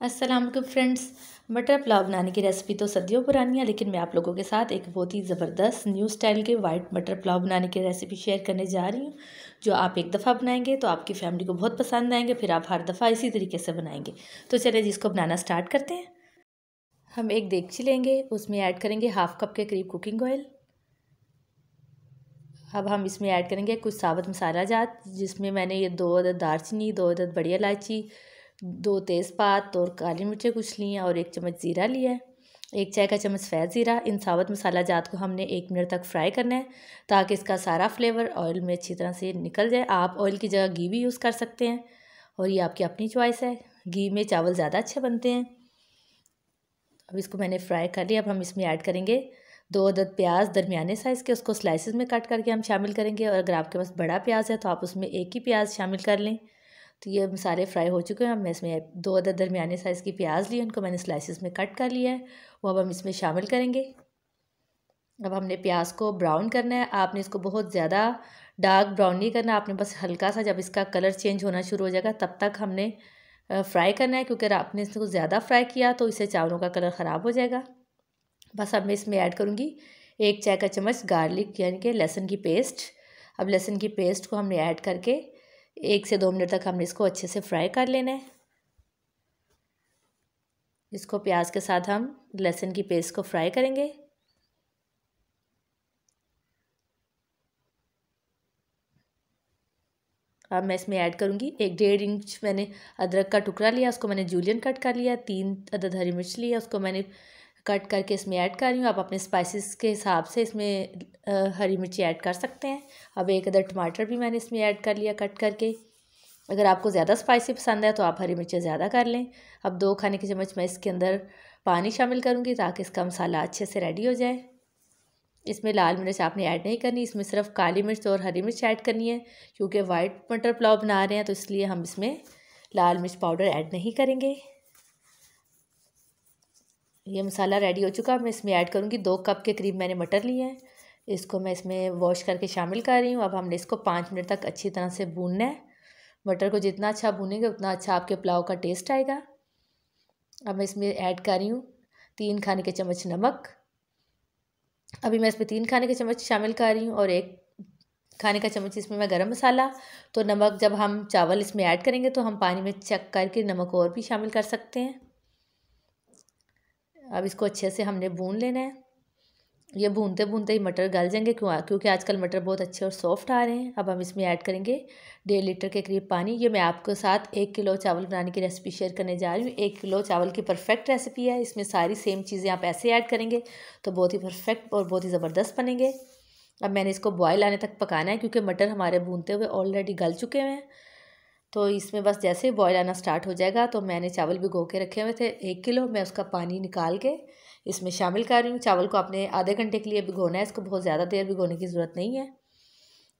अस्सलाम वालेकुम फ्रेंड्स। मटर पुलाव बनाने की रेसिपी तो सदियों पुरानी है, लेकिन मैं आप लोगों के साथ एक बहुत ही ज़बरदस्त न्यू स्टाइल के वाइट मटर पुलाव बनाने की रेसिपी शेयर करने जा रही हूँ, जो आप एक दफ़ा बनाएंगे तो आपकी फैमिली को बहुत पसंद आएंगे। फिर आप हर दफ़ा इसी तरीके से बनाएंगे। तो चलिए जिसको बनाना स्टार्ट करते हैं। हम एक देगची लेंगे, उसमें ऐड करेंगे हाफ़ कप के करीब कुकिंग ऑयल। अब हम इसमें ऐड करेंगे कुछ साबुत मसाला जात, जिसमें मैंने ये 2 अदद दालचीनी, 2 अदद बड़ी इलायची, 2 तेज़पात और काली मिर्चें कुछ ली हैं और 1 चम्मच ज़ीरा लिया है, 1 चाय का चम्मच सफ़ेद ज़ीरा। इन साबुत मसाला जात को हमने 1 मिनट तक फ्राई करना है, ताकि इसका सारा फ्लेवर ऑयल में अच्छी तरह से निकल जाए। आप ऑयल की जगह घी भी यूज़ कर सकते हैं, और ये आपकी अपनी चॉइस है। घी में चावल ज़्यादा अच्छे बनते हैं। अब इसको मैंने फ्राई कर लिया। अब हम इसमें ऐड करेंगे 2 अदद प्याज दरमियाने साइज़ के, उसको स्लाइसेस में कट करके हम शामिल करेंगे। और अगर आपके पास बड़ा प्याज है तो आप उसमें एक ही प्याज शामिल कर लें। तो ये मसाले फ्राई हो चुके हैं। अब मैं इसमें 2 अदद दरमियाने साइज़ की प्याज ली, उनको मैंने स्लाइसेस में कट कर लिया है, वो अब हम इसमें शामिल करेंगे। अब हमने प्याज को ब्राउन करना है। आपने इसको बहुत ज़्यादा डार्क ब्राउन नहीं करना, आपने बस हल्का सा, जब इसका कलर चेंज होना शुरू हो जाएगा तब तक हमने फ्राई करना है, क्योंकि आपने इसको ज़्यादा फ्राई किया तो इससे चावलों का कलर ख़राब हो जाएगा। बस अब मैं इसमें ऐड करूँगी 1 चाय का चम्मच गार्लिक यानी कि लहसुन की पेस्ट। अब लहसुन की पेस्ट को हमने ऐड करके 1 से 2 मिनट तक हमने इसको अच्छे से फ्राई कर लेना है। इसको प्याज के साथ हम लहसुन की पेस्ट को फ्राई करेंगे। अब मैं इसमें ऐड करूँगी 1-1.5 इंच मैंने अदरक का टुकड़ा लिया, उसको मैंने जूलियन कट कर लिया। 3 अदद हरी मिर्च लिया, उसको मैंने कट करके इसमें ऐड कर रही हूँ। आप अपने स्पाइसेस के हिसाब से इसमें हरी मिर्ची ऐड कर सकते हैं। अब 1 अदद टमाटर भी मैंने इसमें ऐड कर लिया कट करके। अगर आपको ज़्यादा स्पाइसी पसंद है तो आप हरी मिर्चें ज़्यादा कर लें। अब 2 खाने के चम्मच मैं इसके अंदर पानी शामिल करूँगी, ताकि इसका मसाला अच्छे से रेडी हो जाए। इसमें लाल मिर्च आपने ऐड नहीं करनी, इसमें सिर्फ काली मिर्च और हरी मिर्च ऐड करनी है, क्योंकि वाइट मटर पुलाव बना रहे हैं तो इसलिए हम इसमें लाल मिर्च पाउडर ऐड नहीं करेंगे। ये मसाला रेडी हो चुका। मैं इसमें ऐड करूँगी 2 कप के करीब मैंने मटर लिए हैं, इसको मैं इसमें वॉश करके शामिल कर रही हूँ। अब हमने इसको 5 मिनट तक अच्छी तरह से भूनना है। मटर को जितना अच्छा भूनेंगे उतना अच्छा आपके पुलाव का टेस्ट आएगा। अब मैं इसमें ऐड कर रही हूँ 3 खाने के चम्मच नमक। अभी मैं इसमें 3 खाने के चम्मच शामिल कर रही हूँ, और 1 खाने का चम्मच इसमें मैं गरम मसाला। तो नमक जब हम चावल इसमें ऐड करेंगे तो हम पानी में चेक करके नमक और भी शामिल कर सकते हैं। अब इसको अच्छे से हमने भून लेना है। ये भूनते भूनते ही मटर गल जाएंगे, क्योंकि आजकल मटर बहुत अच्छे और सॉफ्ट आ रहे हैं। अब हम इसमें ऐड करेंगे 1.5 लीटर के करीब पानी। ये मैं आपके साथ 1 किलो चावल बनाने की रेसिपी शेयर करने जा रही हूँ। 1 किलो चावल की परफेक्ट रेसिपी है। इसमें सारी सेम चीज़ें आप ऐसे ऐड करेंगे तो बहुत ही परफेक्ट और बहुत ही ज़बरदस्त बनेंगे। अब मैंने इसको बॉयल आने तक पकाना है, क्योंकि मटर हमारे भूनते हुए ऑलरेडी गल चुके हैं। तो इसमें बस जैसे ही बॉयल आना स्टार्ट हो जाएगा, तो मैंने चावल भिगो के रखे हुए थे 1 किलो, मैं उसका पानी निकाल के इसमें शामिल कर रही हूँ। चावल को आपने आधे घंटे के लिए भिगोना है, इसको बहुत ज़्यादा देर भिगोने की ज़रूरत नहीं है।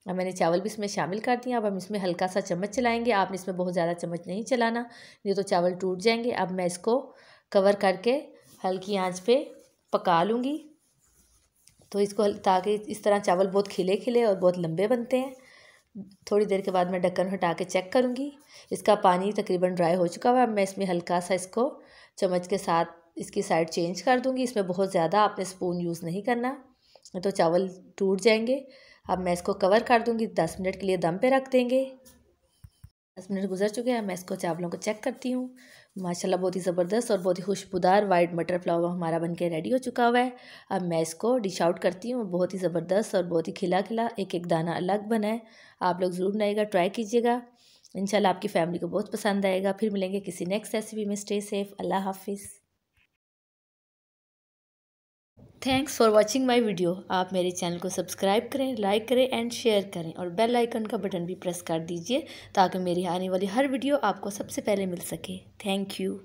अब मैंने चावल भी इसमें शामिल कर दिया। अब हम इसमें हल्का सा चम्मच चलाएंगे, आपने इसमें बहुत ज़्यादा चम्मच नहीं चलाना, नहीं तो चावल टूट जाएंगे। अब मैं इसको कवर करके हल्की आंच पे पका लूँगी। तो इसको ताकि इस तरह चावल बहुत खिले खिले और बहुत लंबे बनते हैं। थोड़ी देर के बाद मैं ढक्कन हटा के चेक करूँगी। इसका पानी तकरीबन ड्राई हो चुका हुआ है। अब मैं इसमें हल्का सा इसको चम्मच के साथ इसकी साइड चेंज कर दूँगी। इसमें बहुत ज़्यादा आपने स्पून यूज़ नहीं करना, तो चावल टूट जाएंगे। अब मैं इसको कवर कर दूँगी, 10 मिनट के लिए दम पे रख देंगे। 10 मिनट गुजर चुके हैं। मैं इसको चावलों को चेक करती हूँ। माशाल्लाह बहुत ही ज़बरदस्त और बहुत ही खुशबूदार वाइट मटर पुलाव हमारा बनके रेडी हो चुका हुआ है। अब मैं इसको डिश आउट करती हूँ। बहुत ही ज़बरदस्त और बहुत ही खिला खिला, एक एक दाना अलग बना है। आप लोग ज़रूर बनाइएगा, ट्राई कीजिएगा। इंशाल्लाह आपकी फैमिली को बहुत पसंद आएगा। फिर मिलेंगे किसी नेक्स्ट रेसिपी में। Stay safe. अल्लाह हाफिज़। Thanks for watching my video. आप मेरे चैनल को सब्सक्राइब करें, लाइक करें एंड शेयर करें, और बेल आइकन का बटन भी प्रेस कर दीजिए, ताकि मेरी आने वाली हर वीडियो आपको सबसे पहले मिल सके। Thank you.